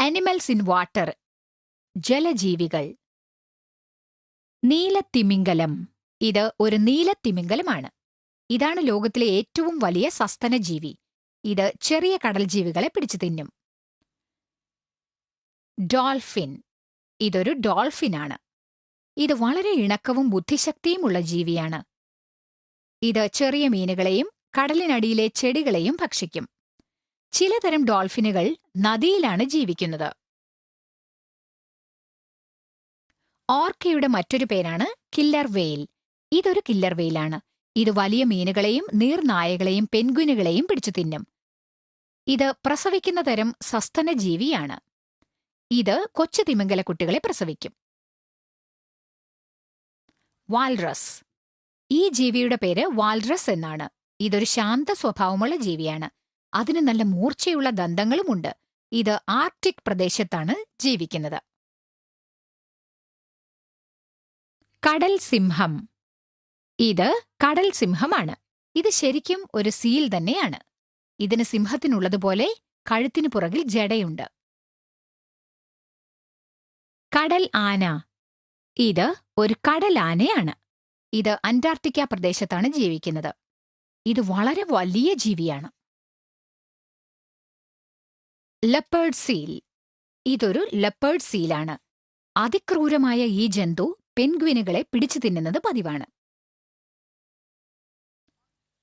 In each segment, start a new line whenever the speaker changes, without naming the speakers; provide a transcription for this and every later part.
Animals in water, ജലജീവികൾ. നീലത്തിമിംഗലം. ഇത് ഒരു നീലത്തിമിംഗലമാണ്. ഇതാണ് ലോകത്തിലെ ഏറ്റവും വലിയ സസ്തനജീവി. ഇത് ചെറിയ കടൽജീവികളെ പിടിച്ചു തിന്നും. ഡോൾഫിൻ. ഇതൊരു ഡോൾഫിനാണ്. ഇത് വളരെ ഇണക്കവും ബുദ്ധിശക്തിയുമുള്ള ജീവിയാണ്. ഇത് ചെറിയ മീനുകളെയും കടലിനടിയിലെ ചെടികളെയും ഭക്ഷിക്കും. ചിലതരം ഡോൾഫിനുകൾ നദിയിലാണ് ജീവിക്കുന്നത്. ഓർക്കയുടെ മറ്റൊരു പേരാണ് കില്ലർ വെയിൽ. ഇതൊരു കില്ലർ വെയിലാണ്. ഇത് വലിയ മീനുകളെയും നീർനായകളെയും പെൻഗ്വിനുകളെയും പിടിച്ചു തിന്നും. ഇത് പ്രസവിക്കുന്ന തരം സസ്തനജീവിയാണ്. ഇത് കൊച്ചു തിമിംഗലക്കുട്ടികളെ പ്രസവിക്കും. വാൽറസ്. ഈ ജീവിയുടെ പേര് വാൽറസ് എന്നാണ്. ഇതൊരു ശാന്ത സ്വഭാവമുള്ള ജീവിയാണ്. അതിന് നല്ല മൂർച്ചയുള്ള ദന്തങ്ങളുമുണ്ട്. ഇത് ആർട്ടിക് പ്രദേശത്താണ് ജീവിക്കുന്നത്. കടൽ സിംഹം. ഇത് കടൽ സിംഹമാണ്. ഇത് ശരിക്കും ഒരു സീൽ തന്നെയാണ്. ഇതിന് സിംഹത്തിനുള്ളതുപോലെ കഴുത്തിനു പുറകിൽ ജടയുണ്ട്. കടൽ ആന. ഇത് ഒരു കടൽ ആനയാണ്. ഇത് അന്റാർട്ടിക്ക പ്രദേശത്താണ് ജീവിക്കുന്നത്. ഇത് വളരെ വലിയ ജീവിയാണ്. Leopard seal. ഇതൊരു ലെപ്പേർഡ് സീലാണ്. അതിക്രൂരമായ ഈ ജന്തു പെൻഗ്വിനുകളെ പിടിച്ചു തിന്നുന്നത് പതിവാണ്.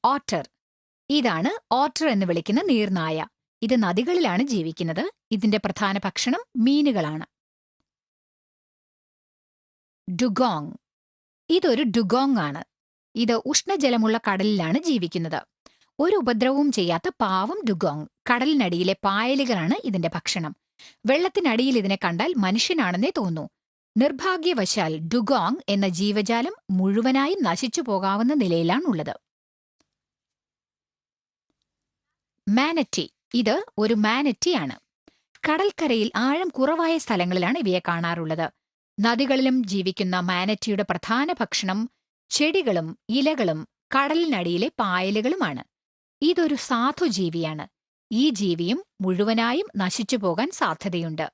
ഓട്ടർ. ഇതാണ് ഓട്ടർ എന്ന് വിളിക്കുന്ന നീർനായ. ഇത് നദികളിലാണ് ജീവിക്കുന്നത്. ഇതിന്റെ പ്രധാന ഭക്ഷണം മീനുകളാണ്. ഡുഗോങ്. ഇതൊരു ഡുഗോങ് ആണ്. ഇത് ഉഷ്ണജലമുള്ള കടലിലാണ് ജീവിക്കുന്നത്. ഒരു ഉപദ്രവവും ചെയ്യാത്ത പാവം ഡുഗോങ്. കടലിനടിയിലെ പായലുകളാണ് ഇതിന്റെ ഭക്ഷണം. വെള്ളത്തിനടിയിൽ ഇതിനെ കണ്ടാൽ മനുഷ്യനാണെന്നേ തോന്നൂ. നിർഭാഗ്യവശാൽ ഡുഗോങ് എന്ന ജീവജാലം മുഴുവനായും നശിച്ചു പോകാവുന്ന നിലയിലാണുള്ളത്. മാനറ്റി. ഇത് ഒരു മാനറ്റിയാണ്. കടൽക്കരയിൽ ആഴം കുറവായ സ്ഥലങ്ങളിലാണ് ഇവയെ കാണാറുള്ളത്. നദികളിലും ജീവിക്കുന്ന മാനറ്റിയുടെ പ്രധാന ഭക്ഷണം ചെടികളും ഇലകളും കടലിനടിയിലെ പായലുകളുമാണ്. ഇതൊരു സാധുജീവിയാണ്. ഈ ജീവിയും മുഴുവനായും നശിച്ചു പോകാൻ സാധ്യതയുണ്ട്.